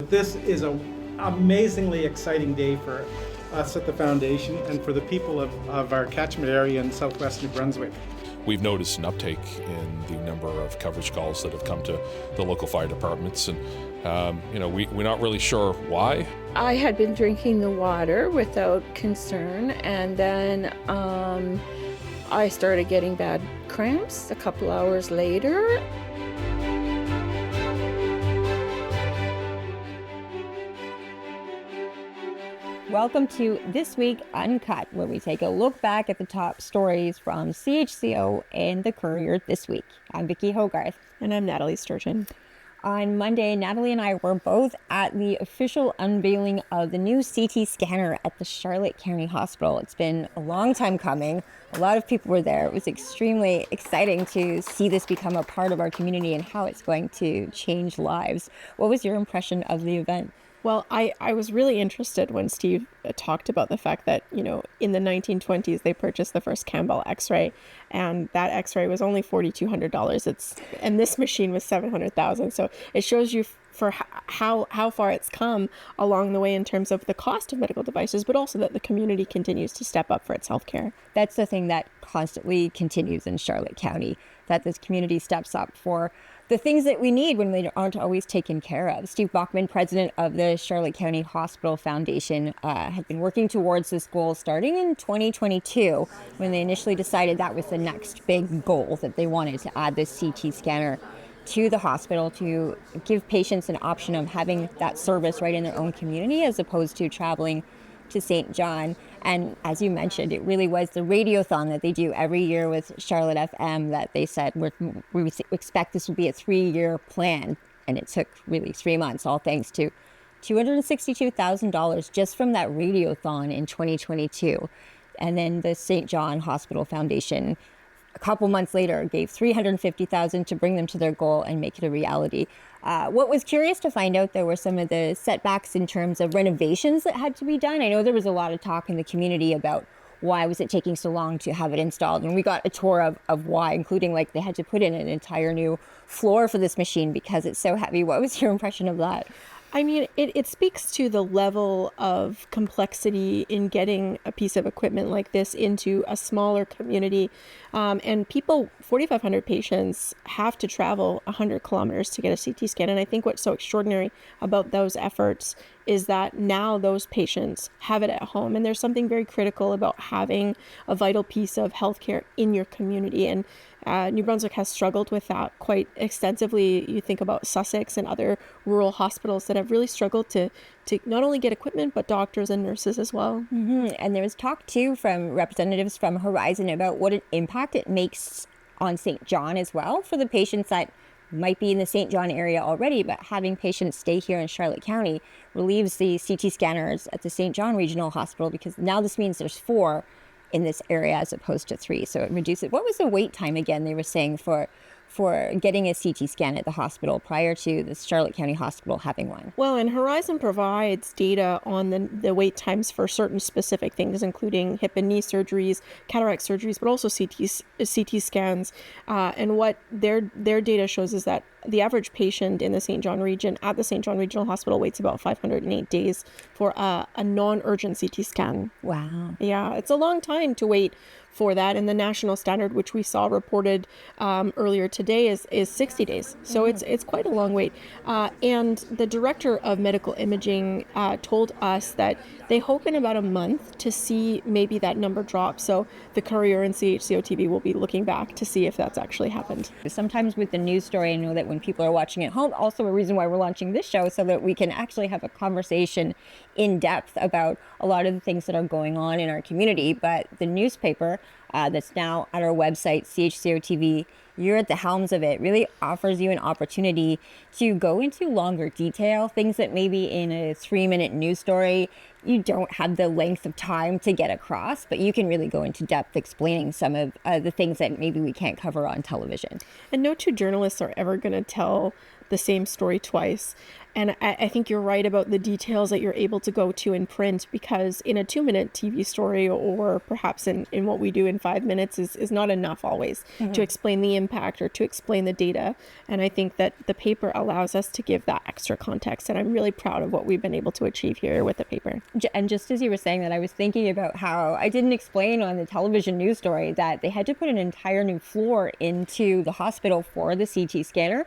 But this is an amazingly exciting day for us at the foundation and for the people of our catchment area in southwest New Brunswick. We've noticed an uptake in the number of coverage calls that have come to the local fire departments, and we're not really sure why. I had been drinking the water without concern, and then I started getting bad cramps a couple hours later. Welcome to This Week Uncut, where we take a look back at the top stories from CHCO and The Courier this week. I'm Vicki Hogarth. And I'm Nathalie Sturgeon. On Monday, Nathalie and I were both at the official unveiling of the new CT scanner at the Charlotte County Hospital. It's been a long time coming. A lot of people were there. It was extremely exciting to see this become a part of our community and how it's going to change lives. What was your impression of the event? Well, I was really interested when Steve talked about the fact that, in the 1920s, they purchased the first Campbell X-ray, and that X-ray was only $4,200. And this machine was $700,000. So it shows you for how far it's come along the way in terms of the cost of medical devices, but also that the community continues to step up for its healthcare. That's the thing that constantly continues in Charlotte County, that this community steps up for the things that we need when they aren't always taken care of. Steve Bachman, president of the Charlotte County Hospital Foundation, had been working towards this goal starting in 2022 when they initially decided that was the next big goal, that they wanted to add this CT scanner to the hospital to give patients an option of having that service right in their own community as opposed to traveling to St. John. And as you mentioned, it really was the radiothon that they do every year with Charlotte FM that they said we expect this would be a 3-year plan. And it took really 3 months, all thanks to $262,000 just from that radiothon in 2022. And then the St. John Hospital Foundation, a couple months later, gave $350,000 to bring them to their goal and make it a reality. What was curious to find out, there were some of the setbacks in terms of renovations that had to be done. I know there was a lot of talk in the community about why was it taking so long to have it installed. And we got a tour of why, including like they had to put in an entire new floor for this machine because it's so heavy. What was your impression of that? I mean, it speaks to the level of complexity in getting a piece of equipment like this into a smaller community. And people, 4,500 patients, have to travel 100 kilometers to get a CT scan. And I think what's so extraordinary about those efforts is that now those patients have it at home. And there's something very critical about having a vital piece of healthcare in your community. And New Brunswick has struggled with that quite extensively. You think about Sussex and other rural hospitals that have really struggled to not only get equipment, but doctors and nurses as well. Mm-hmm. And there was talk, too, from representatives from Horizon about what an impact it makes on St. John as well for the patients that might be in the St. John area already, but having patients stay here in Charlotte County relieves the CT scanners at the St. John Regional Hospital, because now this means there's 4 in this area as opposed to 3. So it reduces. What was the wait time again, they were saying, for getting a CT scan at the hospital prior to the Charlotte County Hospital having one? Well, and Horizon provides data on the wait times for certain specific things, including hip and knee surgeries, cataract surgeries, but also CT scans. And what their data shows is that the average patient in the St. John region at the St. John Regional Hospital waits about 508 days for a non-urgent CT scan. Wow. Yeah, it's a long time to wait for that. And the national standard, which we saw reported earlier today, is 60 days. So it's quite a long wait. And the director of medical imaging told us that they hope in about a month to see maybe that number drop. So the Courier and CHCO-TV will be looking back to see if that's actually happened. Sometimes with the news story, I know that when people are watching at home, also a reason why we're launching this show, so that we can actually have a conversation in depth about a lot of the things that are going on in our community. But the newspaper that's now at our website, CHCO-TV, you're at the helms of it, really offers you an opportunity to go into longer detail, things that maybe in a 3-minute news story, you don't have the length of time to get across, but you can really go into depth explaining some of the things that maybe we can't cover on television. And no two journalists are ever going to tell the same story twice. And I think you're right about the details that you're able to go to in print, because in a 2-minute TV story, or perhaps in what we do in 5 minutes, is not enough always to explain the impact or to explain the data. And I think that the paper allows us to give that extra context. And I'm really proud of what we've been able to achieve here with the paper. And just as you were saying that, I was thinking about how I didn't explain on the television news story that they had to put an entire new floor into the hospital for the CT scanner.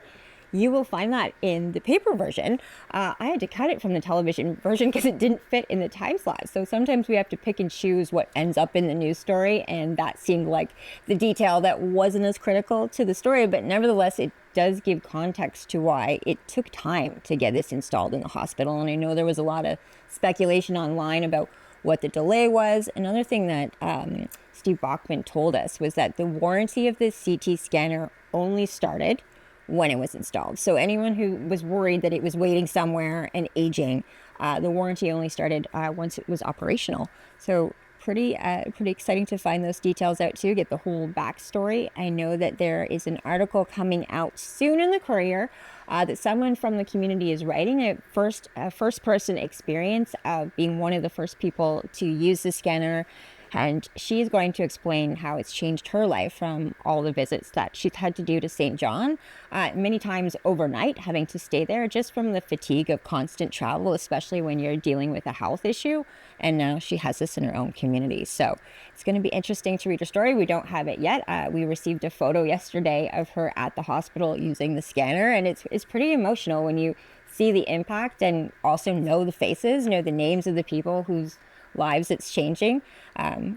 You will find that in the paper version. I had to cut it from the television version because it didn't fit in the time slot. So sometimes we have to pick and choose what ends up in the news story, and that seemed like the detail that wasn't as critical to the story, but nevertheless, it does give context to why it took time to get this installed in the hospital. And I know there was a lot of speculation online about what the delay was. Another thing that Steve Bachman told us was that the warranty of the CT scanner only started when it was installed. So anyone who was worried that it was waiting somewhere and aging, the warranty only started once it was operational. So pretty exciting to find those details out too, get the whole backstory. I know that there is an article coming out soon in the Courier that someone from the community is writing, a first person experience of being one of the first people to use the scanner. And she's going to explain how it's changed her life from all the visits that she's had to do to St. John, many times overnight, having to stay there just from the fatigue of constant travel, especially when you're dealing with a health issue. And now she has this in her own community. So it's going to be interesting to read her story. We don't have it yet. We received a photo yesterday of her at the hospital using the scanner. And it's pretty emotional when you see the impact and also know the faces, know the names of the people whose lives it's changing,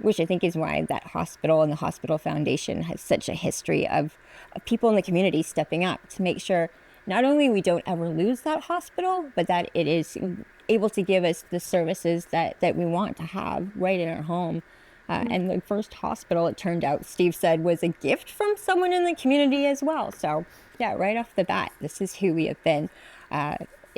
which I think is why that hospital and the Hospital Foundation has such a history of people in the community stepping up to make sure not only we don't ever lose that hospital, but that it is able to give us the services that we want to have right in our home. And the first hospital, it turned out, Steve said, was a gift from someone in the community as well. So yeah, right off the bat, this is who we have been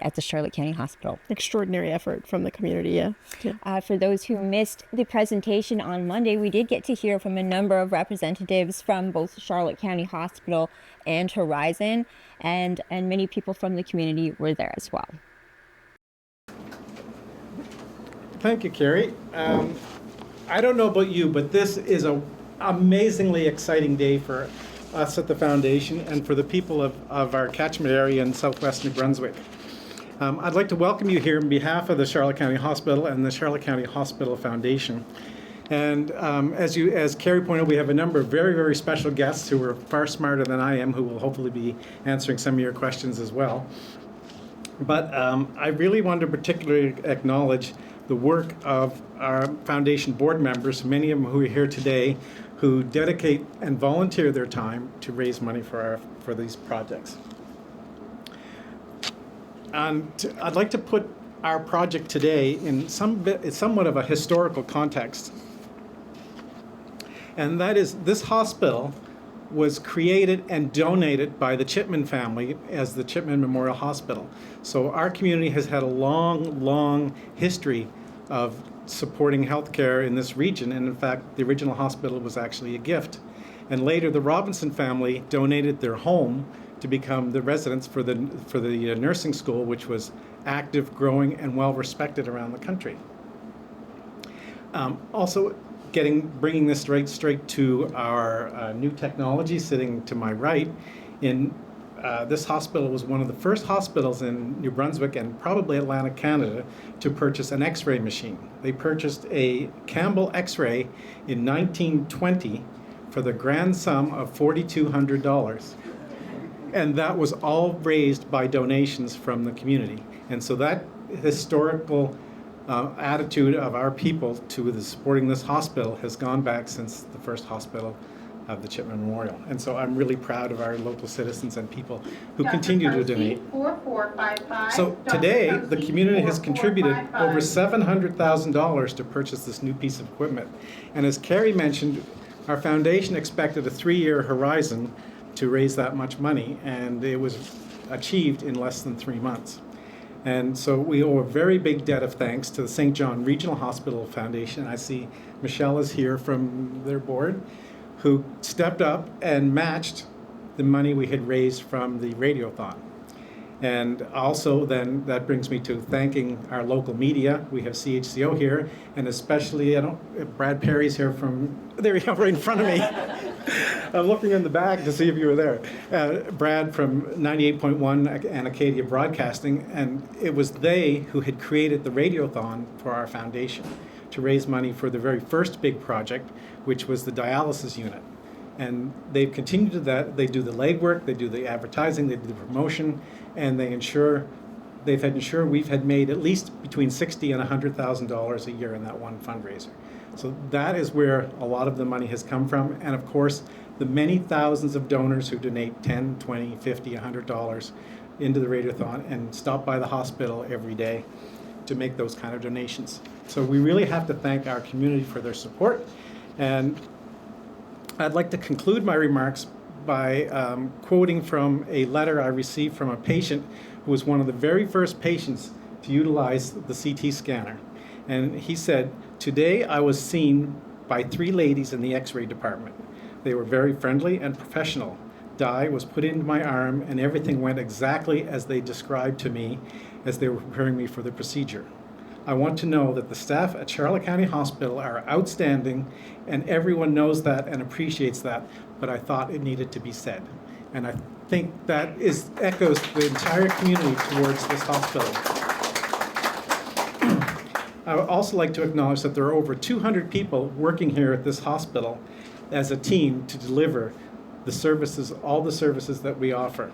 at the Charlotte County Hospital. Extraordinary effort from the community, yeah. For those who missed the presentation on Monday, we did get to hear from a number of representatives from both Charlotte County Hospital and Horizon, and many people from the community were there as well. Thank you, Carrie. I don't know about you, but this is an amazingly exciting day for us at the Foundation and for the people of our catchment area in southwest New Brunswick. I'd like to welcome you here on behalf of the Charlotte County Hospital and the Charlotte County Hospital Foundation. And as Carrie pointed out, we have a number of very, very special guests who are far smarter than I am, who will hopefully be answering some of your questions as well. But I really want to particularly acknowledge the work of our Foundation board members, many of them who are here today, who dedicate and volunteer their time to raise money for these projects. And I'd like to put our project today in somewhat of a historical context. And that is, this hospital was created and donated by the Chipman family as the Chipman Memorial Hospital. So our community has had a long, long history of supporting healthcare in this region. And in fact, the original hospital was actually a gift. And later, the Robinson family donated their home to become the residence for the nursing school, which was active, growing, and well respected around the country. Also, bringing this straight to our new technology sitting to my right. This hospital was one of the first hospitals in New Brunswick and probably Atlantic Canada to purchase an X-ray machine. They purchased a Campbell X-ray in 1920 for the grand sum of $4,200. And that was all raised by donations from the community. And so that historical attitude of our people to supporting this hospital has gone back since the first hospital of the Chipman Memorial. And so I'm really proud of our local citizens and people who continue to donate. So today, the community has contributed over $700,000 to purchase this new piece of equipment. And as Carrie mentioned, our foundation expected a 3-year horizon to raise that much money, and it was achieved in less than 3 months. And so we owe a very big debt of thanks to the St. John Regional Hospital Foundation. I see Michelle is here from their board, who stepped up and matched the money we had raised from the Radiothon. And also then that brings me to thanking our local media. We have CHCO here, and especially, Brad Perry's here there you go, right in front of me. I'm looking in the back to see if you were there. Brad from 98.1 and Acadia Broadcasting, and it was they who had created the Radiothon for our foundation to raise money for the very first big project, which was the dialysis unit. And they've continued to that. They do the legwork, they do the advertising, they do the promotion, and they've ensured we've had made at least between $60,000 and $100,000 a year in that one fundraiser. So that is where a lot of the money has come from. And of course, the many thousands of donors who donate $10, $20, $50, $100 into the Radiothon and stop by the hospital every day to make those kind of donations. So we really have to thank our community for their support. And I'd like to conclude my remarks by quoting from a letter I received from a patient who was one of the very first patients to utilize the CT scanner. And he said, "Today I was seen by 3 ladies in the X-ray department. They were very friendly and professional. Dye was put into my arm and everything went exactly as they described to me as they were preparing me for the procedure. I want to know that the staff at Charlotte County Hospital are outstanding and everyone knows that and appreciates that, but I thought it needed to be said." And I think that echoes the entire community towards this hospital. I would also like to acknowledge that there are over 200 people working here at this hospital as a team to deliver the services, all the services that we offer.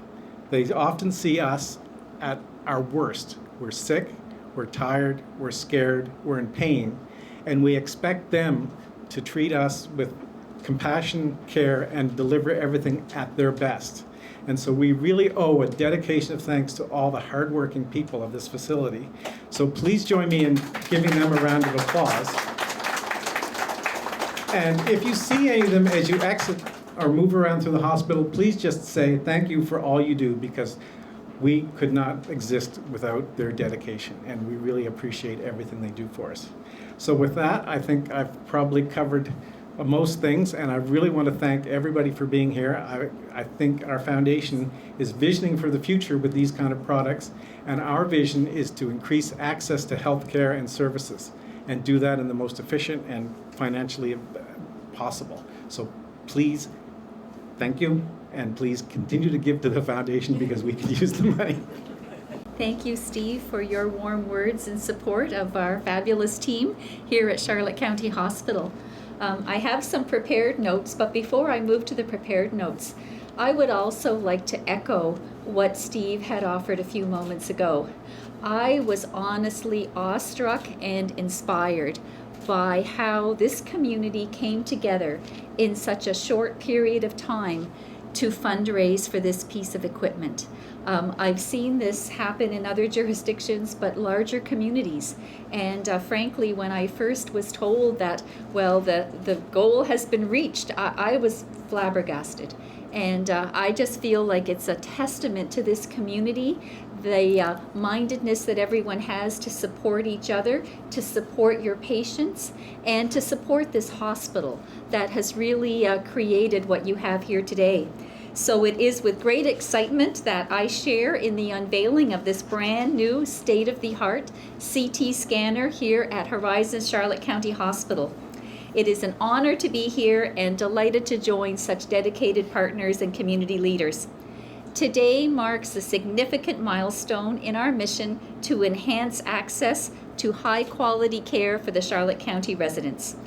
They often see us at our worst. We're sick, we're tired, we're scared, we're in pain, and we expect them to treat us with compassion, care, and deliver everything at their best. And so we really owe a dedication of thanks to all the hardworking people of this facility. So please join me in giving them a round of applause. And if you see any of them as you exit or move around through the hospital, please just say thank you for all you do, because we could not exist without their dedication, and we really appreciate everything they do for us. So with that, I think I've probably covered most things, and I really want to thank everybody for being here. I think our foundation is visioning for the future with these kind of products, and our vision is to increase access to healthcare and services, and do that in the most efficient and financially possible. So please, thank you, and please continue to give to the foundation because we could use the money. Thank you, Steve, for your warm words in support of our fabulous team here at Charlotte County Hospital. I have some prepared notes, but before I move to the prepared notes, I would also like to echo what Steve had offered a few moments ago. I was honestly awestruck and inspired by how this community came together in such a short period of time to fundraise for this piece of equipment. I've seen this happen in other jurisdictions, but larger communities. And frankly, when I first was told that, well, the goal has been reached, I was flabbergasted. And I just feel like it's a testament to this community, the mindedness that everyone has to support each other, to support your patients, and to support this hospital that has really created what you have here today. So it is with great excitement that I share in the unveiling of this brand new state-of-the-art CT scanner here at Horizon Charlotte County Hospital. It is an honor to be here and delighted to join such dedicated partners and community leaders. Today marks a significant milestone in our mission to enhance access to high-quality care for the Charlotte County residents.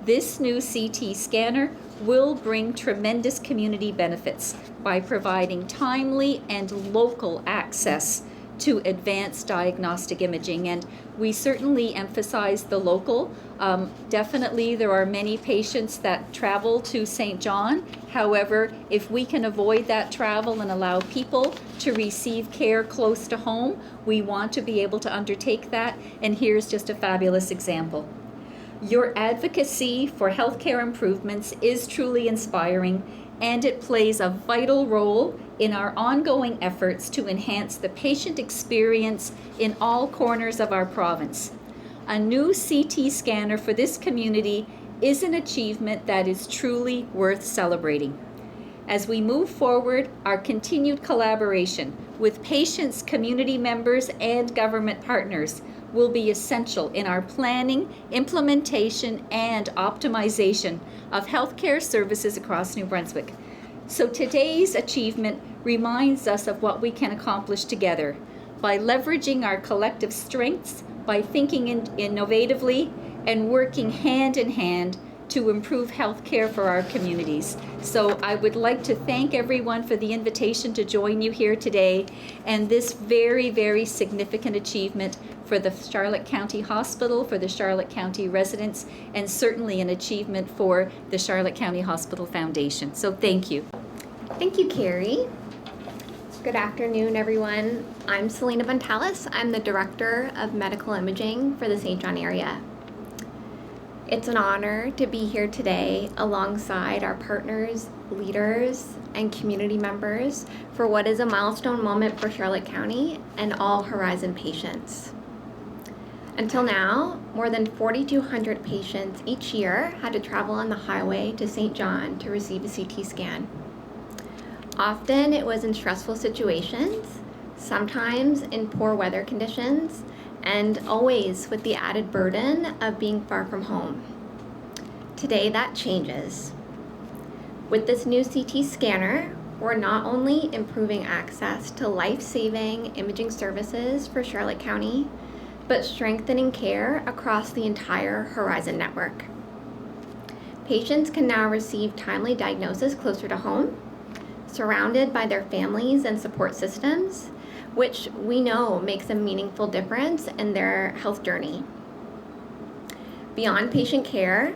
This new CT scanner will bring tremendous community benefits by providing timely and local access to advanced diagnostic imaging, and we certainly emphasize the local. Definitely there are many patients that travel to St. John. However, if we can avoid that travel and allow people to receive care close to home, we want to be able to undertake that, and here's just a fabulous example. Your advocacy for healthcare improvements is truly inspiring, and it plays a vital role in our ongoing efforts to enhance the patient experience in all corners of our province. A new CT scanner for this community is an achievement that is truly worth celebrating. As we move forward, our continued collaboration with patients, community members, and government partners will be essential in our planning, implementation, and optimization of healthcare services across New Brunswick. So today's achievement reminds us of what we can accomplish together by leveraging our collective strengths, by thinking innovatively, and working hand in hand to improve healthcare for our communities. So I would like to thank everyone for the invitation to join you here today, and this very, very significant achievement for the Charlotte County Hospital, for the Charlotte County residents, and certainly an achievement for the Charlotte County Hospital Foundation. So thank you. Thank you, Carrie. Good afternoon, everyone. I'm Selena Ventalis. I'm the Director of Medical Imaging for the St. John area. It's an honor to be here today alongside our partners, leaders, and community members for what is a milestone moment for Charlotte County and all Horizon patients. Until now, more than 4,200 patients each year had to travel on the highway to St. John to receive a CT scan. Often it was in stressful situations, sometimes in poor weather conditions, and always with the added burden of being far from home. Today that changes. With this new CT scanner, we're not only improving access to life-saving imaging services for Charlotte County, but strengthening care across the entire Horizon network. Patients can now receive timely diagnosis closer to home, surrounded by their families and support systems, which we know makes a meaningful difference in their health journey. Beyond patient care,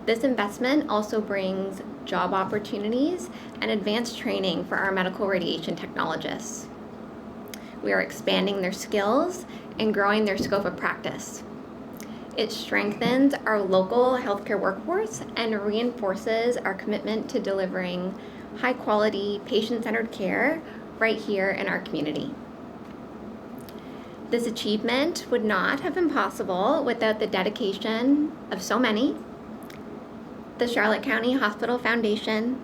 this investment also brings job opportunities and advanced training for our medical radiation technologists. We are expanding their skills and growing their scope of practice. It strengthens our local healthcare workforce and reinforces our commitment to delivering high-quality, patient-centered care right here in our community. This achievement would not have been possible without the dedication of so many: the Charlotte County Hospital Foundation,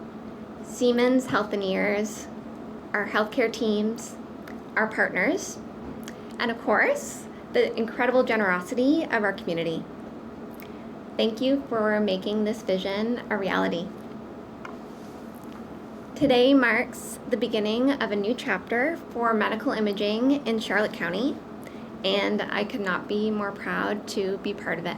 Siemens Healthineers, our healthcare teams, our partners, and of course, the incredible generosity of our community. Thank you for making this vision a reality. Today marks the beginning of a new chapter for medical imaging in Charlotte County, and I could not be more proud to be part of it.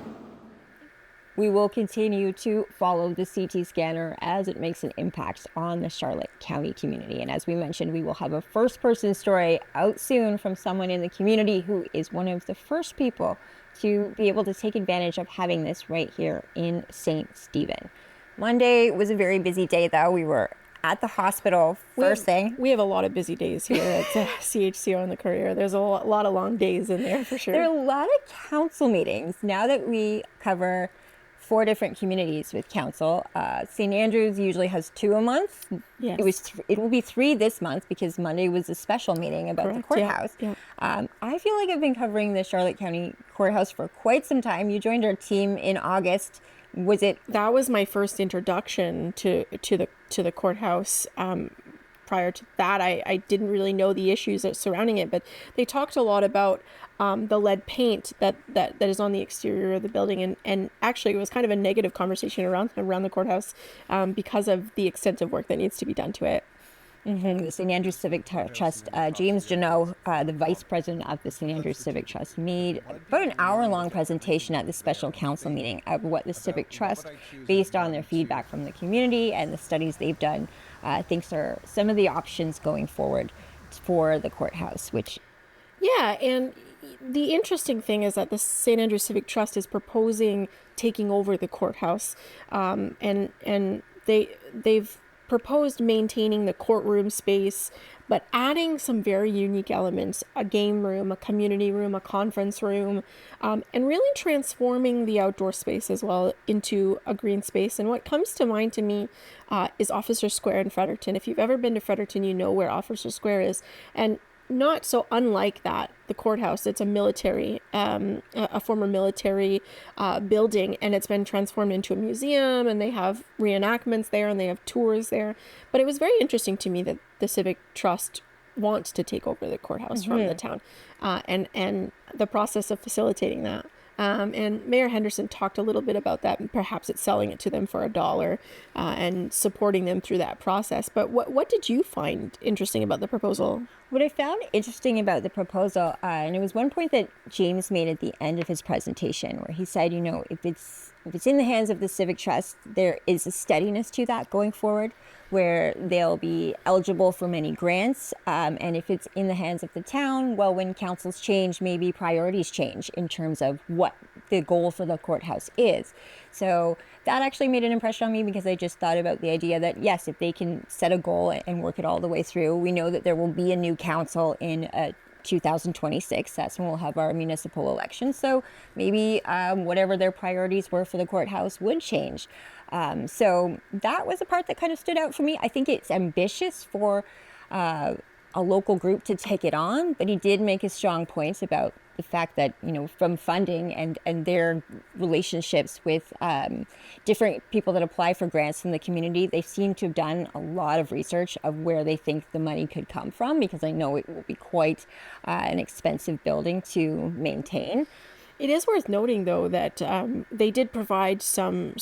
We will continue to follow the CT scanner as it makes an impact on the Charlotte County community. And as we mentioned, we will have a first-person story out soon from someone in the community who is one of the first people to be able to take advantage of having this right here in St. Stephen. Monday was a very busy day, though. We were at the hospital first thing. We have a lot of busy days here at CHCO and The Courier. There's a lot of long days in there for sure. There are a lot of council meetings. Now that we cover 4 different communities with council, St. Andrews usually has 2 a month. Yes. It will be 3 this month because Monday was a special meeting about the courthouse. Yeah. I feel like I've been covering the Charlotte County Courthouse for quite some time. You joined our team in August. That was my first introduction to the courthouse. Prior to that, I didn't really know the issues surrounding it, but they talked a lot about the lead paint that is on the exterior of the building, and actually it was kind of a negative conversation around the courthouse because of the extensive work that needs to be done to it. Mm-hmm. The St. Andrews Civic Trust, James Janot, the vice president of the St. Andrews Civic Trust, made about an hour-long presentation at the special council meeting of what the Civic Trust, based on their feedback from the community and the studies they've done, thinks are some of the options going forward for the courthouse. And the interesting thing is that the St. Andrews Civic Trust is proposing taking over the courthouse, and they've proposed maintaining the courtroom space, but adding some very unique elements: a game room, a community room, a conference room, and really transforming the outdoor space as well into a green space. And what comes to mind to me is Officer Square in Fredericton. If you've ever been to Fredericton, you know where Officer Square is. And not so unlike that, the courthouse, it's a military, a former military building, and it's been transformed into a museum, and they have reenactments there, and they have tours there. But it was very interesting to me that the Civic Trust want to take over the courthouse from the town, and the process of facilitating that. And Mayor Henderson talked a little bit about that, and perhaps it's selling it to them for $1 and supporting them through that process. But what did you find interesting about the proposal? What I found interesting about the proposal, and it was one point that James made at the end of his presentation, where he said, you know, if it's in the hands of the Civic Trust, there is a steadiness to that going forward, where they'll be eligible for many grants. And if it's in the hands of the town, well, when councils change, maybe priorities change in terms of what the goal for the courthouse is. So that actually made an impression on me, because I just thought about the idea that, yes, if they can set a goal and work it all the way through, we know that there will be a new council in 2026. That's when we'll have our municipal elections. So maybe whatever their priorities were for the courthouse would change. So that was a part that kind of stood out for me. I think it's ambitious for a local group to take it on, but he did make a strong point about the fact that, you know, from funding and their relationships with different people that apply for grants in the community, they seem to have done a lot of research of where they think the money could come from, because I know it will be quite an expensive building to maintain. It is worth noting, though, that they did provide some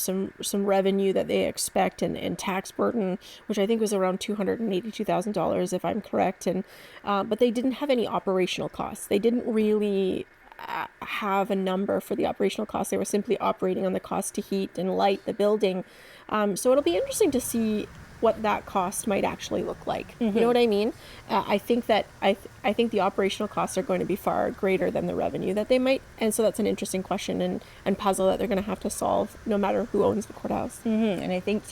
revenue that they expect and tax burden, which I think was around $282,000, if I'm correct. And but they didn't have any operational costs. They didn't really have a number for the operational costs. They were simply operating on the cost to heat and light the building. So it'll be interesting to see what that cost might actually look like. You know what I mean? I think that I think the operational costs are going to be far greater than the revenue that they might, and so that's an interesting question and puzzle that they're going to have to solve, no matter who owns the courthouse. And I think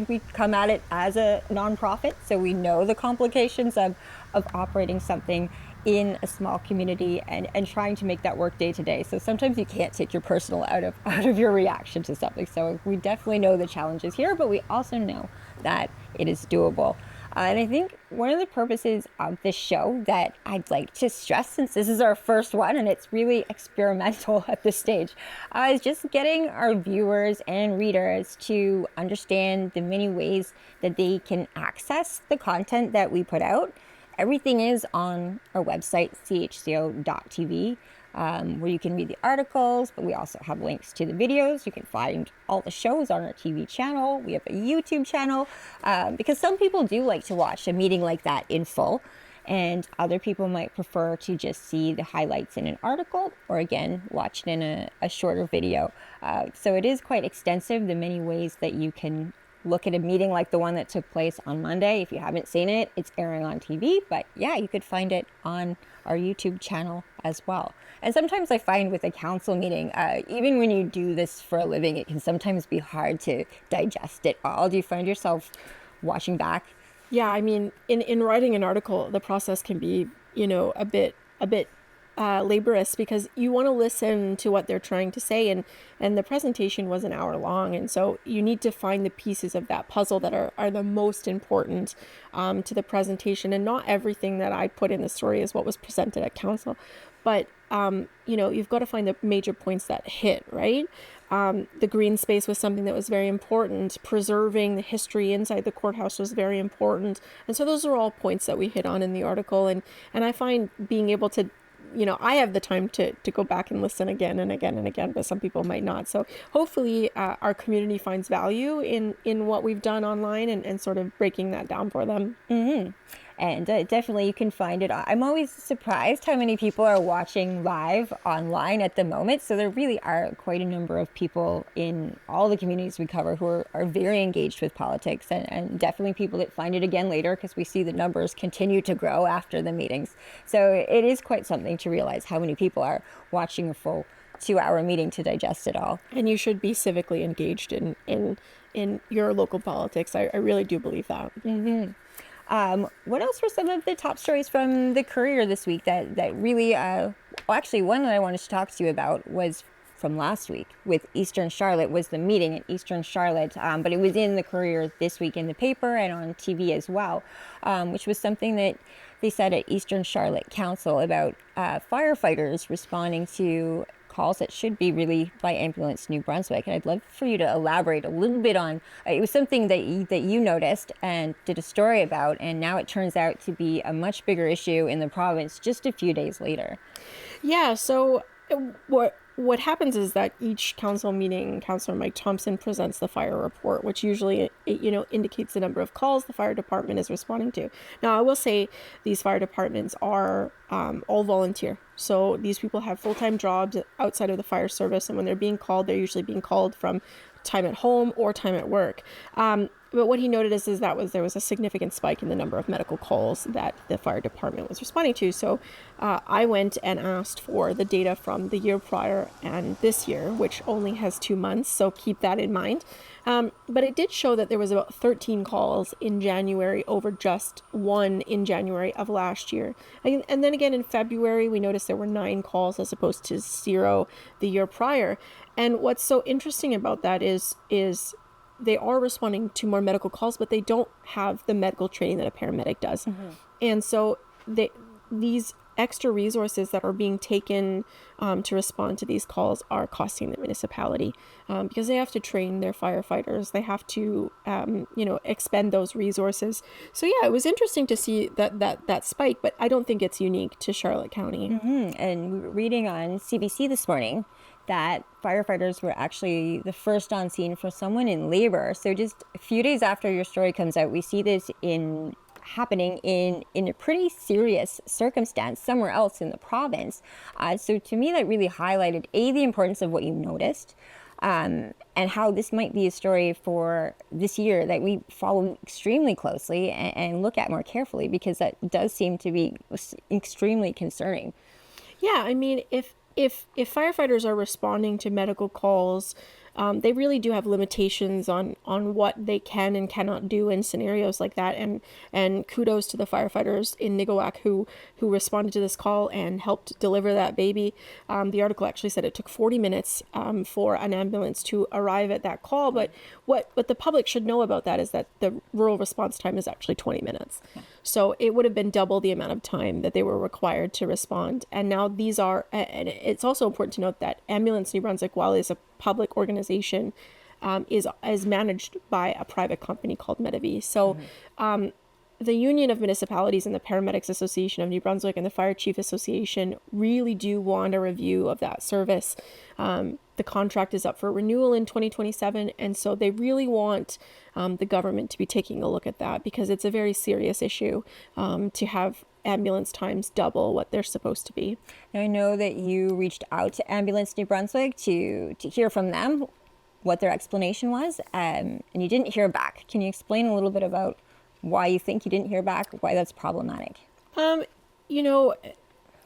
we come at it as a nonprofit, so we know the complications of operating something in a small community and trying to make that work day to day. So sometimes you can't take your personal out of your reaction to something. So we definitely know the challenges here, but we also know that it is doable. And I think one of the purposes of this show that I'd like to stress, since this is our first one and it's really experimental at this stage, is just getting our viewers and readers to understand the many ways that they can access the content that we put out. Everything is on our website, CHCO.TV, where you can read the articles, but we also have links to the videos. You can find all the shows on our TV channel. We have a YouTube channel, because some people do like to watch a meeting like that in full, and other people might prefer to just see the highlights in an article, or again, watch it in a shorter video. So it is quite extensive, the many ways that you can look at a meeting like the one that took place on Monday. If you haven't seen it, it's airing on TV, but yeah, you could find it on our YouTube channel as well. And sometimes I find with a council meeting, even when you do this for a living, it can sometimes be hard to digest it all. Do you find yourself watching back? Yeah, I mean, in writing an article, the process can be, a bit laborious, because you want to listen to what they're trying to say, and the presentation was an hour long, and so you need to find the pieces of that puzzle that are the most important to the presentation. And not everything that I put in the story is what was presented at council, but you've got to find the major points that hit, right? The green space was something that was very important. Preserving the history inside the courthouse was very important, and so those are all points that we hit on in the article. And I find being able to, I have the time to go back and listen again and again and again, but some people might not. So hopefully our community finds value in what we've done online and sort of breaking that down for them. And definitely you can find it. I'm always surprised how many people are watching live online at the moment. So there really are quite a number of people in all the communities we cover who are very engaged with politics, and definitely people that find it again later, because we see the numbers continue to grow after the meetings. So it is quite something to realize how many people are watching a full 2-hour meeting to digest it all. And you should be civically engaged in your local politics. I really do believe that. What else were some of the top stories from the Courier this week that really, actually one that I wanted to talk to you about was from last week with Eastern Charlotte, was the meeting at Eastern Charlotte, but it was in the Courier this week in the paper and on TV as well, which was something that they said at Eastern Charlotte Council about firefighters responding to calls that should be really by Ambulance New Brunswick. And I'd love for you to elaborate a little bit on, it was something that you noticed and did a story about, and now it turns out to be a much bigger issue in the province just a few days later. Yeah, so what happens is that each council meeting, Councillor Mike Thompson presents the fire report, which usually indicates the number of calls the fire department is responding to. Now, I will say these fire departments are all volunteer. So these people have full-time jobs outside of the fire service, and when they're being called, they're usually being called from time at home or time at work. But what he noted is that there was a significant spike in the number of medical calls that the fire department was responding to. So I went and asked for the data from the year prior and this year, which only has 2 months. So keep that in mind. But it did show that there was about 13 calls in January over just 1 in January of last year. And then again in February, we noticed there were 9 calls as opposed to 0 the year prior. And what's so interesting about that is they are responding to more medical calls, but they don't have the medical training that a paramedic does. Mm-hmm. And so these extra resources that are being taken to respond to these calls are costing the municipality because they have to train their firefighters. They have to, expend those resources. So yeah, it was interesting to see that spike, but I don't think it's unique to Charlotte County. Mm-hmm. And we were reading on CBC this morning that firefighters were actually the first on scene for someone in labor. So just a few days after your story comes out, we see this happening in a pretty serious circumstance somewhere else in the province. So to me, that really highlighted, the importance of what you noticed, and how this might be a story for this year that we follow extremely closely and look at more carefully, because that does seem to be extremely concerning. Yeah, I mean, if firefighters are responding to medical calls, they really do have limitations on what they can and cannot do in scenarios like that. And kudos to the firefighters in Nigawak who responded to this call and helped deliver that baby. The article actually said it took 40 minutes for an ambulance to arrive at that call. But what the public should know about that is that the rural response time is actually 20 minutes. So it would have been double the amount of time that they were required to respond. And now these are, and it's also important to note that Ambulance New Brunswick, while is a public organization, is managed by a private company called Medavie. So the Union of Municipalities and the Paramedics Association of New Brunswick and the Fire Chief Association really do want a review of that service. The contract is up for renewal in 2027, and so they really want the government to be taking a look at that, because it's a very serious issue to have ambulance times double what they're supposed to be. Now, I know that you reached out to Ambulance New Brunswick to hear from them what their explanation was, and you didn't hear back. Can you explain a little bit about why you think you didn't hear back, why that's problematic?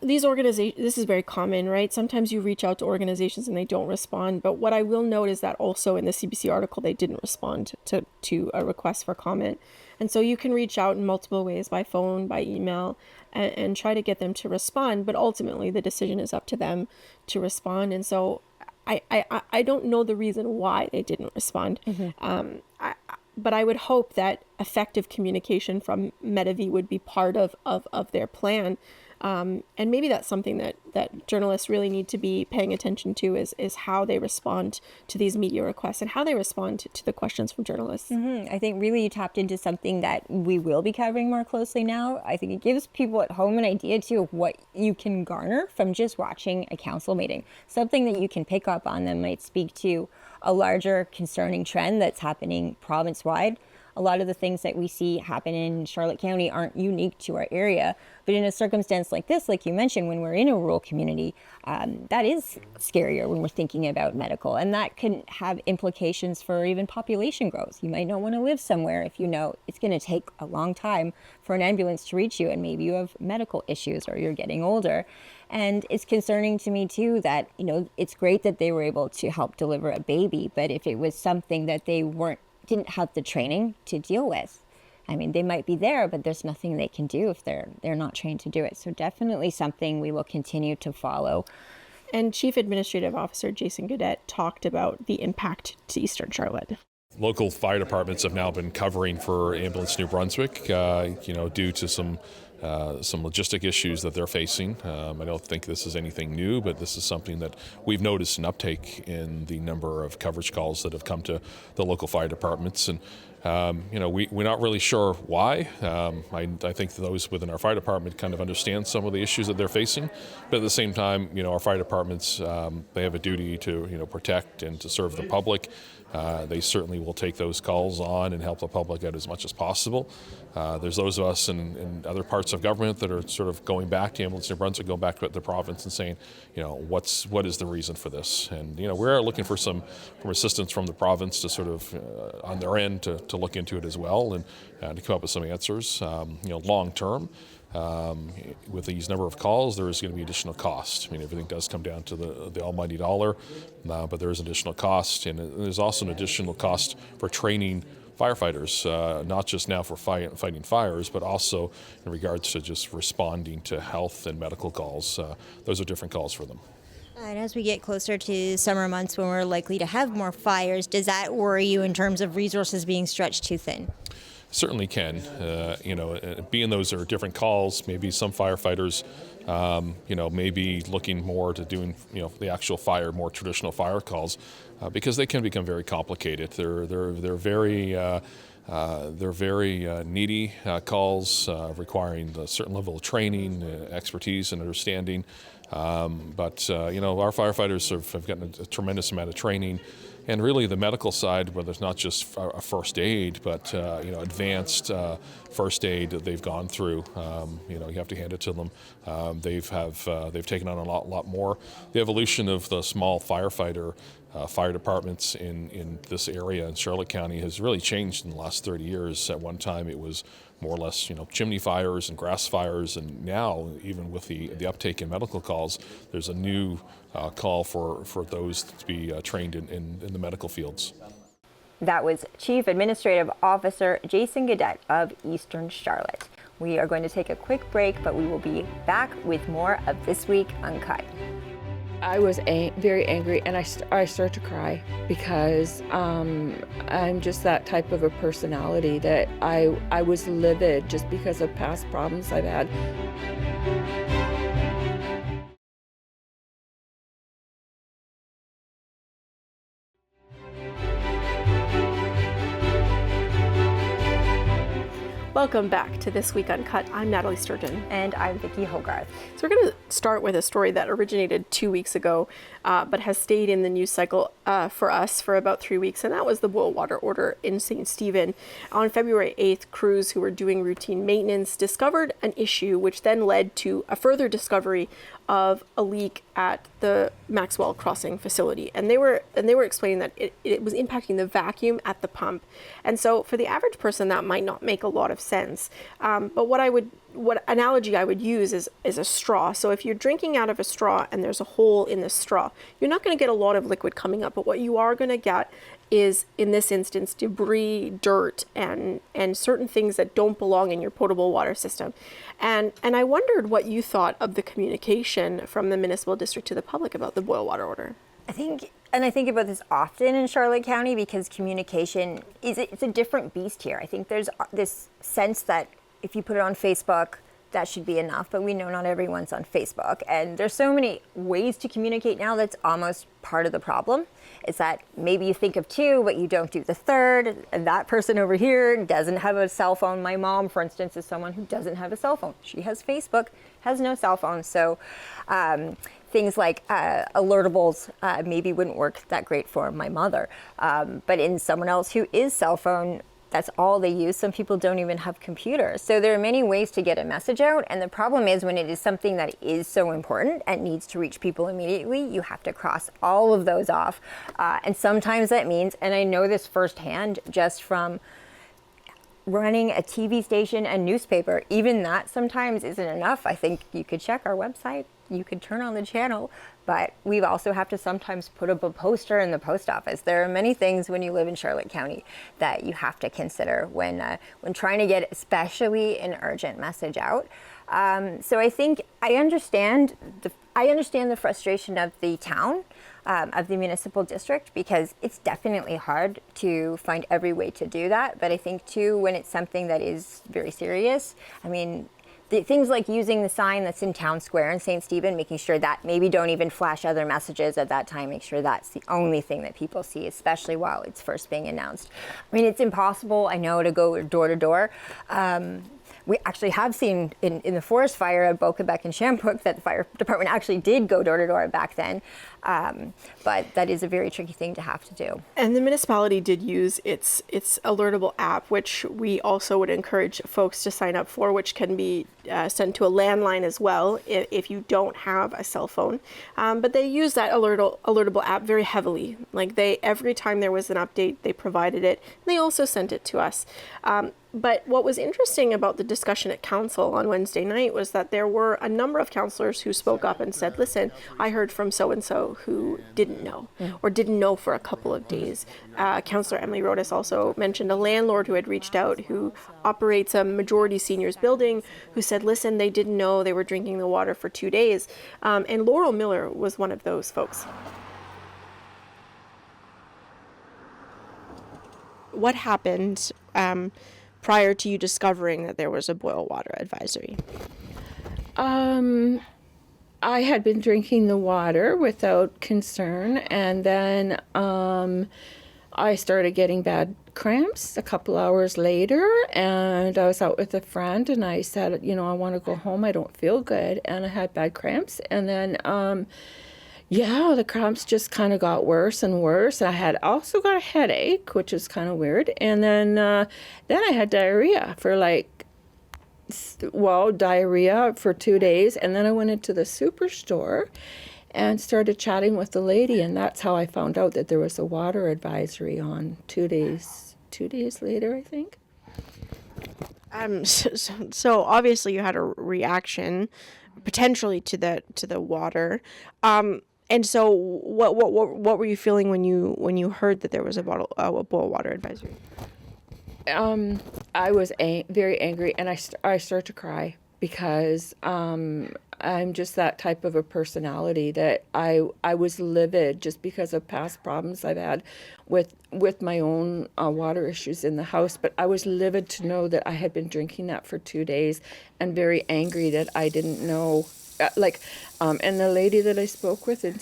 These organizations, this is very common, right? Sometimes you reach out to organizations and they don't respond. But what I will note is that also in the CBC article, they didn't respond to a request for comment. And so you can reach out in multiple ways, by phone, by email, and try to get them to respond. But ultimately, the decision is up to them to respond. And so I don't know the reason why they didn't respond. Mm-hmm. But I would hope that effective communication from Medavie would be part of their plan. And maybe that's something that journalists really need to be paying attention to is how they respond to these media requests and how they respond to the questions from journalists. Mm-hmm. I think really you tapped into something that we will be covering more closely now. I think it gives people at home an idea too of what you can garner from just watching a council meeting. Something that you can pick up on that might speak to a larger concerning trend that's happening province-wide. A lot of the things that we see happen in Charlotte County aren't unique to our area, but in a circumstance like this, like you mentioned, when we're in a rural community, that is scarier when we're thinking about medical, and that can have implications for even population growth. You might not want to live somewhere if you know it's going to take a long time for an ambulance to reach you, and maybe you have medical issues or you're getting older. And it's concerning to me too that, it's great that they were able to help deliver a baby, but if it was something that they didn't have the training to deal with, I mean, they might be there, but there's nothing they can do if they're not trained to do it. So definitely something we will continue to follow. And Chief Administrative Officer Jason Gaudette talked about the impact to Eastern Charlotte. Local fire departments have now been covering for Ambulance New Brunswick, due to some some logistic issues that they're facing. I don't think this is anything new, but this is something that we've noticed an uptake in the number of coverage calls that have come to the local fire departments. And we're not really sure why. I think those within our fire department kind of understand some of the issues that they're facing, but at the same time, our fire departments, they have a duty to protect and to serve the public. They certainly will take those calls on and help the public out as much as possible. There's those of us in other parts of government that are sort of going back to Ambulance New Brunswick, going back to the province and saying, what is the reason for this? And we're looking for some assistance from the province to sort of on their end to look into it as well and to come up with some answers. Long term. With these number of calls, there is going to be additional cost. Everything does come down to the almighty dollar, but there is additional cost, and there's also an additional cost for training firefighters, not just now for fighting fires, but also in regards to just responding to health and medical calls. Those are different calls for them. And as we get closer to summer months when we're likely to have more fires, does that worry you in terms of resources being stretched too thin? Certainly can. Being those are different calls, maybe some firefighters, may be looking more to doing, the actual more traditional fire calls, because they can become very complicated. They're very needy calls requiring a certain level of training, expertise, and understanding. But our firefighters have gotten a tremendous amount of training. And really the medical side, where there's not just a first aid, but advanced first aid that they've gone through. You have to hand it to them. They've taken on a lot more. The evolution of the small fire departments in this area in Charlotte County has really changed in the last 30 years. At one time it was more or less, chimney fires and grass fires, and now, even with the uptake in medical calls, there's a new call for those to be trained in the medical fields. That was Chief Administrative Officer Jason Gaudette of Eastern Charlotte. We are going to take a quick break, but we will be back with more of This Week Uncut. I was very angry, and I started to cry because I'm just that type of a personality that I was livid just because of past problems I've had. Welcome back to This Week Uncut. I'm Nathalie Sturgeon. And I'm Vicki Hogarth. So we're going to start with a story that originated 2 weeks ago, but has stayed in the news cycle for us for about 3 weeks, and that was the boil water order in St. Stephen. On February 8th, crews who were doing routine maintenance discovered an issue, which then led to a further discovery of a leak at the Maxwell Crossing facility, and they were explaining that it was impacting the vacuum at the pump. And so for the average person that might not make a lot of sense, but what analogy I would use is a straw. So if you're drinking out of a straw and there's a hole in the straw, you're not going to get a lot of liquid coming up, but what you are going to get is, in this instance, debris, dirt, and certain things that don't belong in your potable water system. And I wondered what you thought of the communication from the municipal district to the public about the boil water order. I think about this often in Charlotte County because communication it's a different beast here. I think there's this sense that if you put it on Facebook, that should be enough, but we know not everyone's on Facebook. And there's so many ways to communicate now that's almost part of the problem. Is that maybe you think of two, but you don't do the third. And that person over here doesn't have a cell phone. My mom, for instance, is someone who doesn't have a cell phone. She has Facebook, has no cell phone. So things like alertables maybe wouldn't work that great for my mother. But in someone else who is cell phone, that's all they use. Some people don't even have computers. So there are many ways to get a message out. And the problem is when it is something that is so important and needs to reach people immediately, you have to cross all of those off. And sometimes that means, and I know this firsthand just from running a TV station and newspaper, even that sometimes isn't enough. I think you could check our website, you could turn on the channel, but we also have to sometimes put up a poster in the post office. There are many things when you live in Charlotte County that you have to consider when trying to get especially an urgent message out. So I think I understand the frustration of the town, of the municipal district, because it's definitely hard to find every way to do that. But I think too, when it's something that is very serious, I mean, things like using the sign that's in Town Square in St. Stephen, making sure that maybe don't even flash other messages at that time, make sure that's the only thing that people see, especially while it's first being announced. I mean, it's impossible, I know, to go door to door. We actually have seen in the forest fire at Boquebec and Shamrock that the fire department actually did go door to door back then. But that is a very tricky thing to have to do. And the municipality did use its alertable app, which we also would encourage folks to sign up for, which can be sent to a landline as well if you don't have a cell phone. But they use that alertable app very heavily. Like every time there was an update, they provided it. And they also sent it to us. But what was interesting about the discussion at council on Wednesday night was that there were a number of councillors who spoke up and said, listen, I heard from so-and-so who didn't know or didn't know for a couple of days. Councillor Emily Rodas also mentioned a landlord who had reached out who operates a majority seniors building who said, listen, they didn't know they were drinking the water for 2 days. And Laurel Miller was one of those folks. What happened prior to you discovering that there was a boil water advisory? I had been drinking the water without concern, and then I started getting bad cramps a couple hours later, and I was out with a friend, and I said, I want to go home, I don't feel good, and I had bad cramps, and then the cramps just kind of got worse and worse. I had also got a headache, which is kind of weird. And then I had diarrhea for diarrhea for 2 days. And then I went into the superstore and started chatting with the lady. And that's how I found out that there was a water advisory on 2 days. 2 days later, I think. So obviously you had a reaction potentially to the water. And so, what were you feeling when you heard that there was a boil water advisory? I was very angry, and I started to cry because I'm just that type of a personality that I was livid just because of past problems I've had with my own water issues in the house. But I was livid to know that I had been drinking that for 2 days, and very angry that I didn't know. And the lady that I spoke with in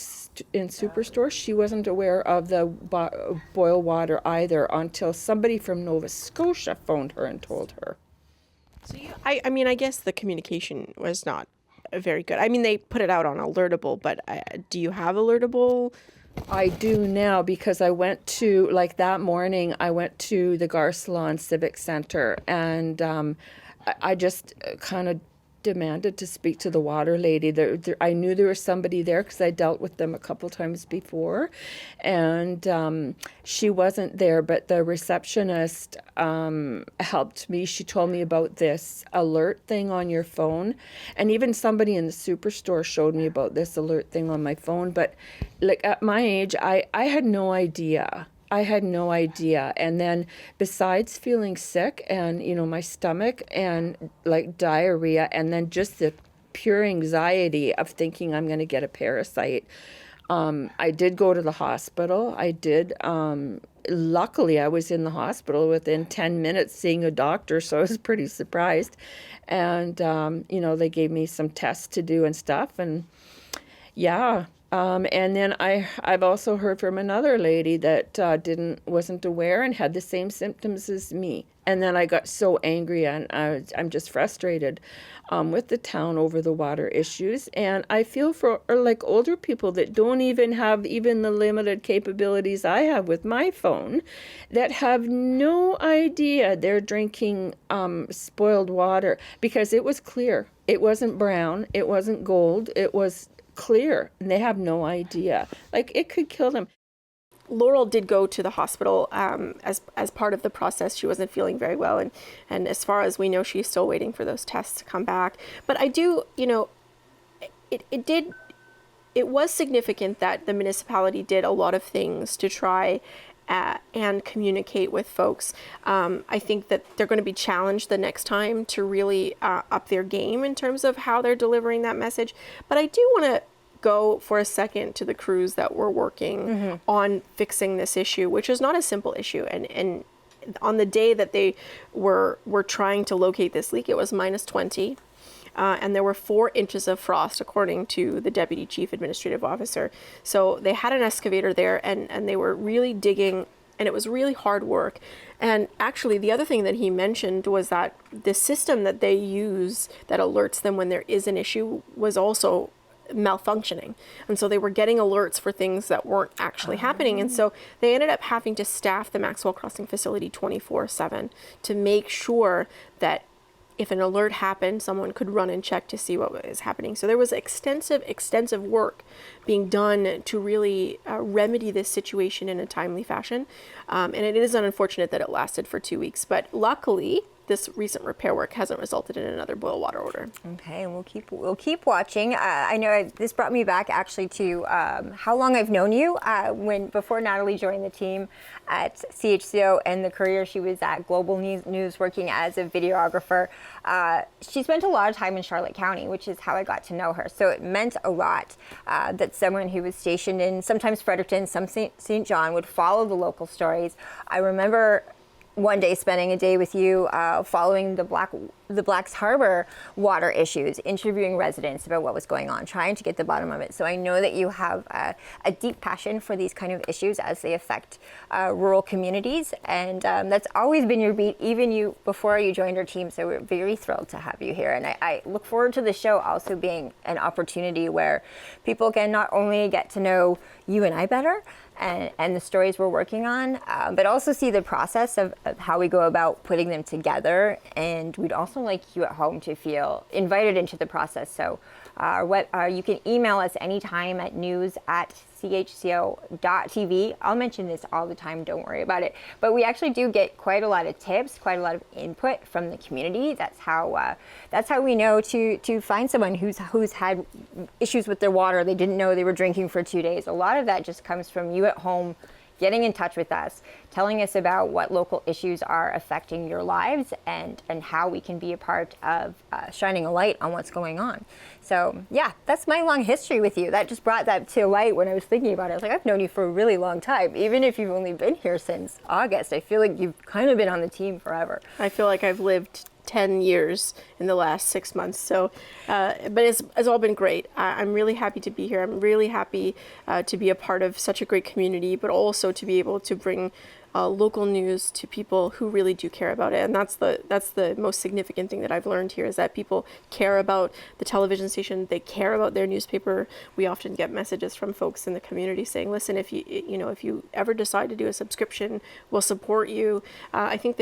Superstore, she wasn't aware of the boil water either until somebody from Nova Scotia phoned her and told her. So I guess the communication was not very good. I mean, they put it out on Alertable, but do you have Alertable? I do now, because I went to, that morning, I went to the Garcelon Civic Center, and I just kind of demanded to speak to the water lady. I knew there was somebody there because I dealt with them a couple times before, and she wasn't there, but the receptionist helped me. She told me about this alert thing on your phone, and even somebody in the superstore showed me about this alert thing on my phone. But at my age, I had no idea. And then besides feeling sick and, my stomach and diarrhea, and then just the pure anxiety of thinking I'm going to get a parasite, I did go to the hospital. I did. Luckily, I was in the hospital within 10 minutes seeing a doctor, so I was pretty surprised. And, they gave me some tests to do and stuff. And yeah. And then I've also heard from another lady that wasn't aware and had the same symptoms as me. And then I got so angry, and I'm just frustrated with the town over the water issues. And I feel for older people that don't even have even the limited capabilities I have with my phone, that have no idea they're drinking spoiled water, because it was clear. It wasn't brown. It wasn't gold. It was clear, and they have no idea. It could kill them. Laurel did go to the hospital as part of the process. She wasn't feeling very well, and as far as we know, she's still waiting for those tests to come back. But I do, it was significant that the municipality did a lot of things to try and communicate with folks. I think that they're going to be challenged the next time to really up their game in terms of how they're delivering that message. But I do want to go for a second to the crews that were working on fixing this issue, which is not a simple issue. And on the day that they were trying to locate this leak, it was -20. and there were 4 inches of frost, according to the Deputy Chief Administrative Officer. So they had an excavator there, and they were really digging, and it was really hard work. And actually, the other thing that he mentioned was that the system that they use that alerts them when there is an issue was also malfunctioning, and so they were getting alerts for things that weren't actually happening, and so they ended up having to staff the Maxwell Crossing facility 24/7 to make sure that if an alert happened, someone could run and check to see what was happening. So there was extensive work being done to really remedy this situation in a timely fashion, and it is unfortunate that it lasted for 2 weeks, but luckily this recent repair work hasn't resulted in another boil water order. Okay, and we'll keep watching. I know this brought me back actually to how long I've known you. Before Nathalie joined the team at CHCO and The Courier, she was at Global News working as a videographer. She spent a lot of time in Charlotte County, which is how I got to know her. So it meant a lot that someone who was stationed in sometimes Fredericton, some St. John, would follow the local stories. I remember one day spending a day with you following the Blacks Harbor water issues, interviewing residents about what was going on, trying to get the bottom of it. So I know that you have a deep passion for these kind of issues as they affect rural communities, and that's always been your beat, even before you joined our team. So we're very thrilled to have you here, and I look forward to the show also being an opportunity where people can not only get to know you and I better, and the stories we're working on, but also see the process of how we go about putting them together. And we'd also like you at home to feel invited into the process. So you can email us anytime at news@chco.tv. I'll mention this all the time, don't worry about it. But we actually do get quite a lot of tips, quite a lot of input from the community. That's how we know to find someone who's had issues with their water. They didn't know they were drinking for 2 days. A lot of that just comes from you at home getting in touch with us, telling us about what local issues are affecting your lives, and how we can be a part of shining a light on what's going on. So yeah, that's my long history with you. That just brought that to light when I was thinking about it. I was like, I've known you for a really long time. Even if you've only been here since August, I feel like you've kind of been on the team forever. I feel like I've lived 10 years in the last 6 months. So, but it's all been great. I'm really happy to be here. I'm really happy to be a part of such a great community, but also to be able to bring local news to people who really do care about it. And that's the most significant thing that I've learned here, is that people care about the television station. They care about their newspaper. We often get messages from folks in the community saying, listen, if you ever decide to do a subscription, we'll support you. I think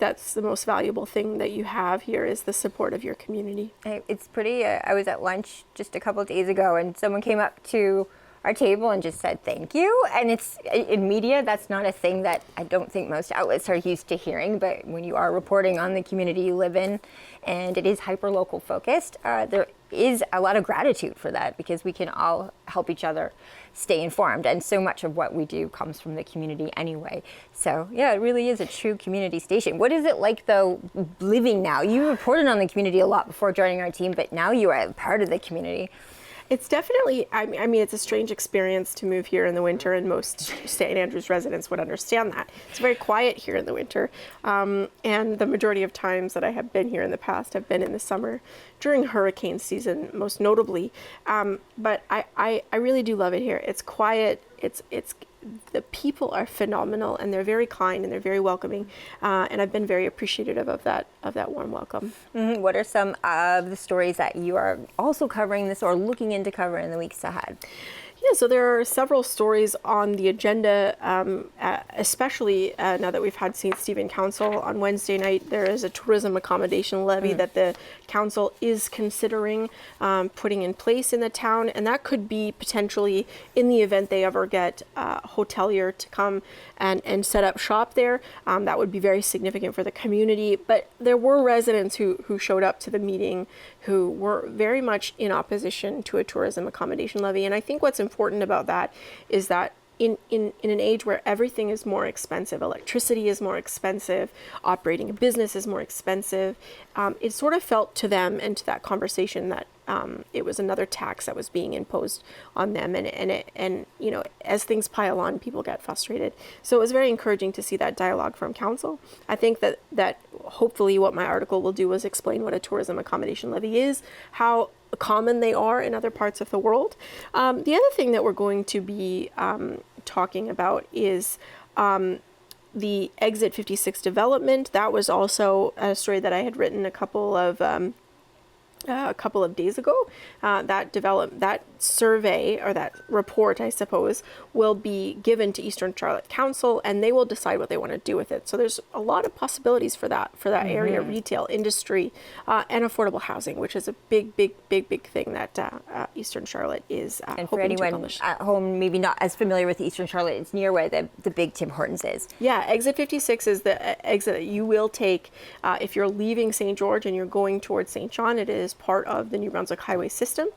that's the most valuable thing that you have here, is the support of your community. It's pretty, I was at lunch just a couple of days ago, and someone came up to our table and just said thank you. And it's in media, that's not a thing that I don't think most outlets are used to hearing, but when you are reporting on the community you live in, and it is hyper local focused, there is a lot of gratitude for that, because we can all help each other stay informed, and so much of what we do comes from the community anyway. So yeah, it really is a true community station. What is it like though, living now? You reported on the community a lot before joining our team, but now you are a part of the community. It's definitely, I mean, it's a strange experience to move here in the winter, and most St. Andrews residents would understand that. It's very quiet here in the winter, and the majority of times that I have been here in the past have been in the summer, during hurricane season, most notably. But I really do love it here. It's quiet. The people are phenomenal, and they're very kind, and they're very welcoming, and I've been very appreciative of that warm welcome. Mm-hmm. What are some of the stories that you are also covering this or looking into cover in the weeks ahead? Yeah, so there are several stories on the agenda, especially now that we've had St. Stephen Council on Wednesday night. There is a tourism accommodation levy that the council is considering putting in place in the town, and that could be potentially, in the event they ever get a hotelier to come and set up shop there, that would be very significant for the community. But there were residents who showed up to the meeting who were very much in opposition to a tourism accommodation levy, and I think what's important about that is that in an age where everything is more expensive, electricity is more expensive, operating a business is more expensive, it sort of felt to them and to that conversation that it was another tax that was being imposed on them, and you know, as things pile on, people get frustrated. So it was very encouraging to see that dialogue from council. I think that hopefully what my article will do is explain what a tourism accommodation levy is, how common they are in other parts of the world. The other thing that we're going to be talking about is the Exit 56 development. That was also a story that I had written a couple of days ago. That survey, or that report, I suppose, will be given to Eastern Charlotte Council, and they will decide what they want to do with it. So there's a lot of possibilities for that area: retail, industry, and affordable housing, which is a big thing that Eastern Charlotte is And for hoping to anyone accomplish. at home maybe not as familiar with Eastern Charlotte, it's near where the big Tim Hortons is. Yeah, Exit 56 is the exit that you will take if you're leaving St. George and you're going towards St. John. It is part of the New Brunswick highway system.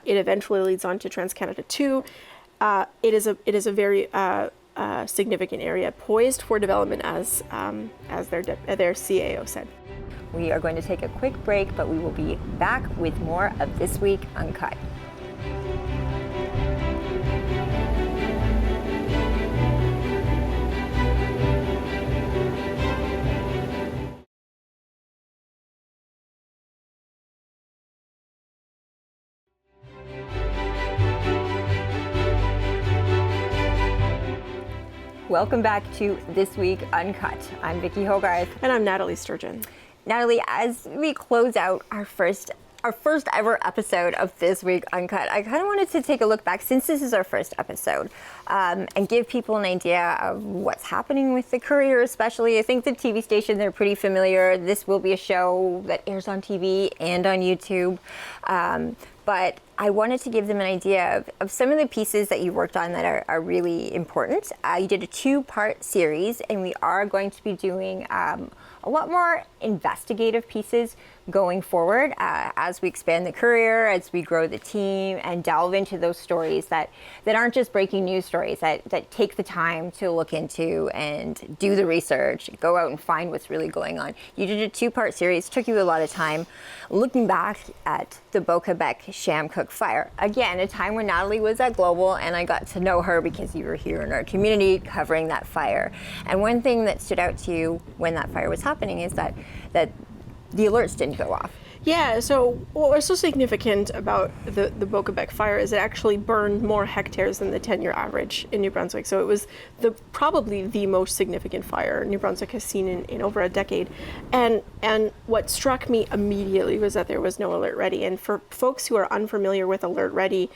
It eventually leads on to Trans-Canada 2. It is a very significant area, poised for development, as their CAO said. We are going to take a quick break, but we will be back with more of This Week Uncut. Welcome back to This Week Uncut. I'm Vicki Hogarth. And I'm Nathalie Sturgeon. Nathalie, as we close out our first ever episode of This Week Uncut, I kind of wanted to take a look back, since this is our first episode, and give people an idea of what's happening with the Courier, especially. I think the TV station, they're pretty familiar. This will be a show that airs on TV and on YouTube. But I wanted to give them an idea of some of the pieces that you worked on that are really important. You did a 2-part series, and we are going to be doing a lot more investigative pieces going forward as we expand the Courier, as we grow the team and delve into those stories that aren't just breaking news stories, that take the time to look into and do the research, go out and find what's really going on. You did a 2-part series, took you a lot of time looking back at the Beau-Quebec Sham Cook fire. Again, a time when Nathalie was at Global, and I got to know her because you were here in our community covering that fire. And one thing that stood out to you when that fire was happening is that the alerts didn't go off. Yeah, so what was so significant about the Beau-Quebec fire is it actually burned more hectares than the 10-year average in New Brunswick. So it was probably the most significant fire New Brunswick has seen in over a decade. And what struck me immediately was that there was no Alert Ready. And for folks who are unfamiliar with Alert Ready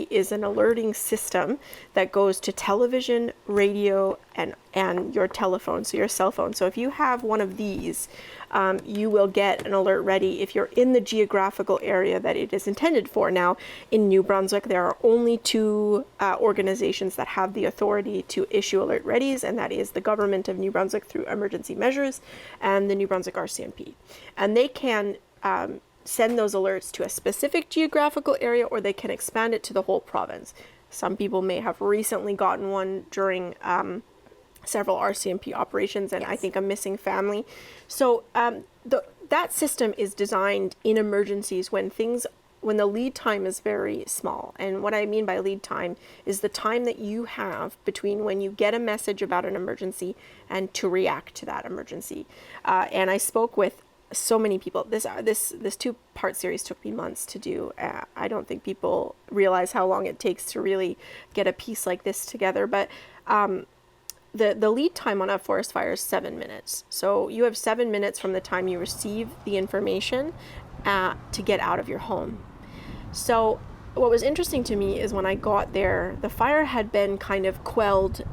is an alerting system that goes to television, radio, and your telephone, so your cell phone. So if you have one of these, you will get an Alert Ready if you're in the geographical area that it is intended for. Now, in New Brunswick, there are only 2 organizations that have the authority to issue Alert Readies, and that is the Government of New Brunswick through Emergency Measures and the New Brunswick RCMP. And they can send those alerts to a specific geographical area, or they can expand it to the whole province. Some people may have recently gotten one during several RCMP operations, and yes, I think a missing family. So that system is designed in emergencies when the lead time is very small. And what I mean by lead time is the time that you have between when you get a message about an emergency and to react to that emergency. And I spoke with so many people. This 2-part series took me months to do. I don't think people realize how long it takes to really get a piece like this together. But the lead time on a forest fire is 7 minutes. So you have 7 minutes from the time you receive the information to get out of your home. So what was interesting to me is when I got there, the fire had been kind of quelled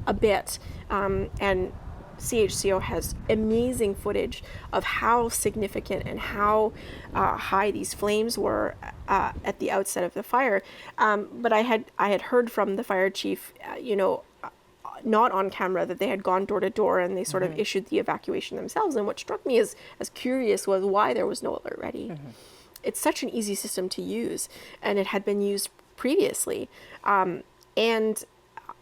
a bit, and CHCO has amazing footage of how significant and how high these flames were at the outset of the fire. But I had heard from the fire chief, not on camera, that they had gone door to door and they sort of issued the evacuation themselves. And what struck me as curious was why there was no Alert Ready. It's such an easy system to use, and it had been used previously. And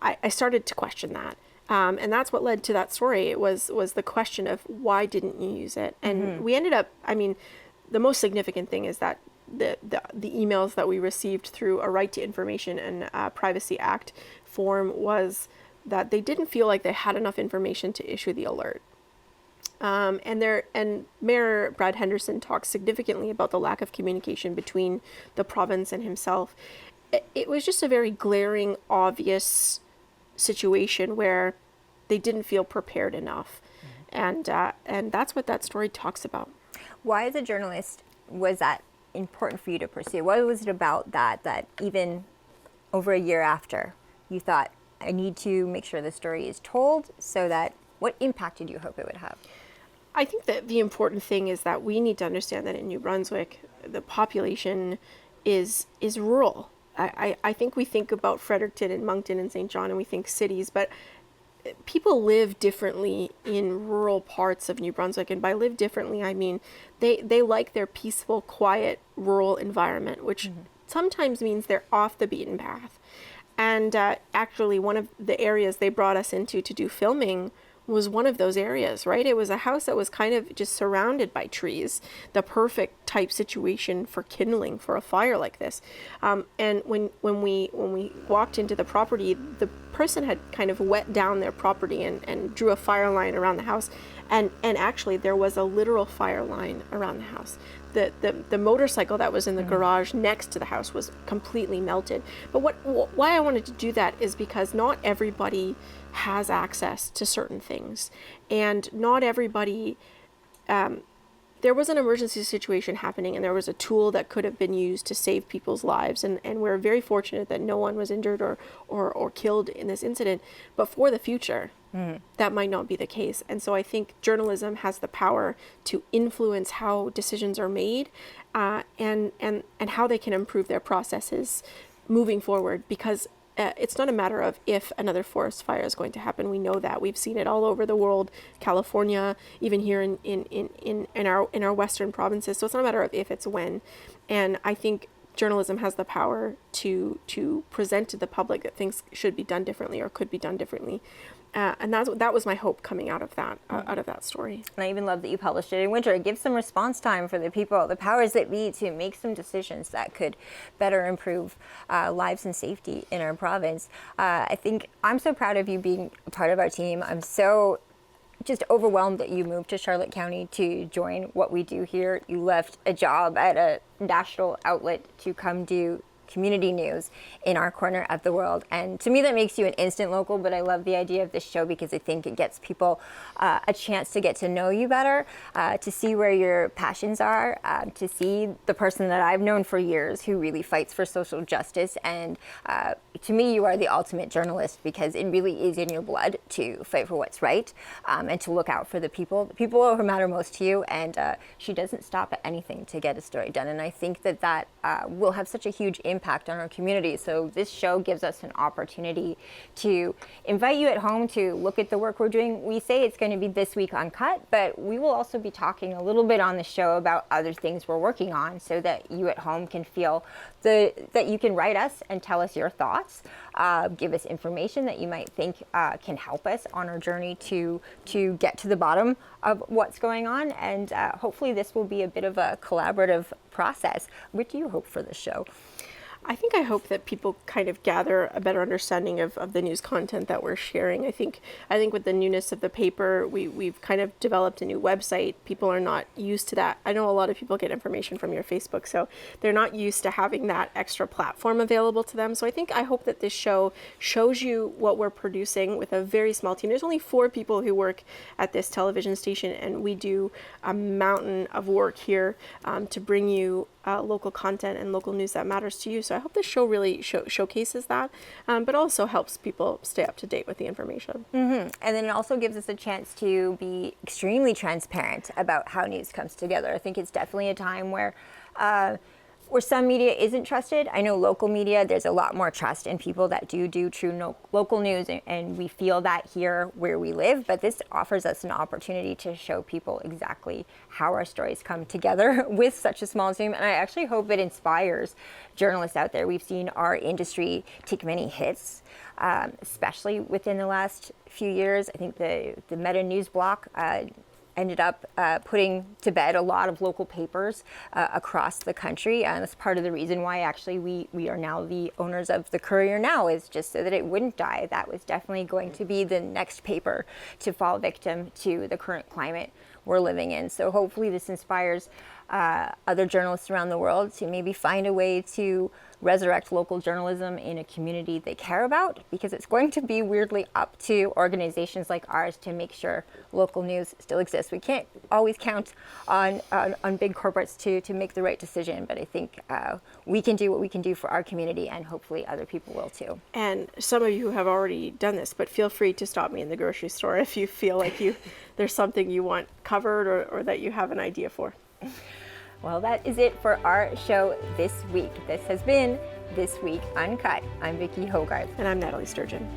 I started to question that. And that's what led to that story. It was the question of why didn't you use it? And we ended up, the most significant thing is that the emails that we received through a Right to Information and Privacy Act form was that they didn't feel like they had enough information to issue the alert. And Mayor Brad Henderson talks significantly about the lack of communication between the province and himself. It was just a very glaring, obvious situation where they didn't feel prepared enough. And that's what that story talks about. Why, as a journalist, was that important for you to pursue? What was it about that even over a year after, you thought, I need to make sure the story is told, so that what impact did you hope it would have? I think that the important thing is that we need to understand that in New Brunswick, the population is rural. I think we think about Fredericton and Moncton and St. John and we think cities, but people live differently in rural parts of New Brunswick. And by live differently, I mean they like their peaceful, quiet, rural environment, which sometimes means they're off the beaten path. And actually, one of the areas they brought us into to do filming was one of those areas, right? It was a house that was kind of just surrounded by trees, the perfect type situation for kindling for a fire like this. And when we walked into the property, the person had kind of wet down their property and drew a fire line around the house. And actually, there was a literal fire line around the house. The motorcycle that was in the garage next to the house was completely melted. But why I wanted to do that is because not everybody has access to certain things, and not everybody. There was an emergency situation happening, and there was a tool that could have been used to save people's lives, and we're very fortunate that no one was injured or killed in this incident. But for the future, that might not be the case. And so I think journalism has the power to influence how decisions are made, and how they can improve their processes moving forward, because it's not a matter of if another forest fire is going to happen. We know that. We've seen it all over the world, California, even here in our western provinces. So it's not a matter of if, it's when. And I think journalism has the power to present to the public that things should be done differently or could be done differently. And that was my hope coming out of that story. And I even love that you published it in winter. It gives some response time for the people, the powers that be, to make some decisions that could better improve lives and safety in our province. I think I'm so proud of you being a part of our team. I'm so just overwhelmed that you moved to Charlotte County to join what we do here. You left a job at a national outlet to come do community news in our corner of the world. And to me, that makes you an instant local, but I love the idea of this show because I think it gets people a chance to get to know you better, to see where your passions are, to see the person that I've known for years who really fights for social justice. And to me, you are the ultimate journalist, because it really is in your blood to fight for what's right, and to look out for the people who matter most to you. And she doesn't stop at anything to get a story done. And I think that will have such a huge impact on our community. So this show gives us an opportunity to invite you at home to look at the work we're doing. We say it's going to be this week Uncut, but we will also be talking a little bit on the show about other things we're working on, so that you at home can feel that you can write us and tell us your thoughts, give us information that you might think can help us on our journey to get to the bottom of what's going on. And hopefully this will be a bit of a collaborative process. What do you hope for this show? I hope that people kind of gather a better understanding of the news content that we're sharing. I think with the newness of the paper, we've kind of developed a new website. People are not used to that. I know a lot of people get information from your Facebook, so they're not used to having that extra platform available to them. So I hope that this show shows you what we're producing with a very small team. There's only 4 people who work at this television station, and we do a mountain of work here to bring you local content and local news that matters to you. So I hope this show really showcases that, but also helps people stay up to date with the information. And then it also gives us a chance to be extremely transparent about how news comes together. I think it's definitely a time where where some media isn't trusted. I know local media, there's a lot more trust in people that do true local news, and we feel that here where we live, but this offers us an opportunity to show people exactly how our stories come together with such a small team, and I actually hope it inspires journalists out there. We've seen our industry take many hits, especially within the last few years. I think the Meta News block ended up putting to bed a lot of local papers across the country, and that's part of the reason why actually we are now the owners of the Courier now, is just so that it wouldn't die. That was definitely going to be the next paper to fall victim to the current climate we're living in. So hopefully this inspires other journalists around the world to maybe find a way to resurrect local journalism in a community they care about, because it's going to be weirdly up to organizations like ours to make sure local news still exists. We can't always count on big corporates to make the right decision, but I think we can do what we can do for our community, and hopefully other people will too. And some of you have already done this, but feel free to stop me in the grocery store if you feel like there's something you want covered or that you have an idea for. Well, that is it for our show this week. This has been This Week Uncut. I'm Vicki Hogarth. And I'm Nathalie Sturgeon.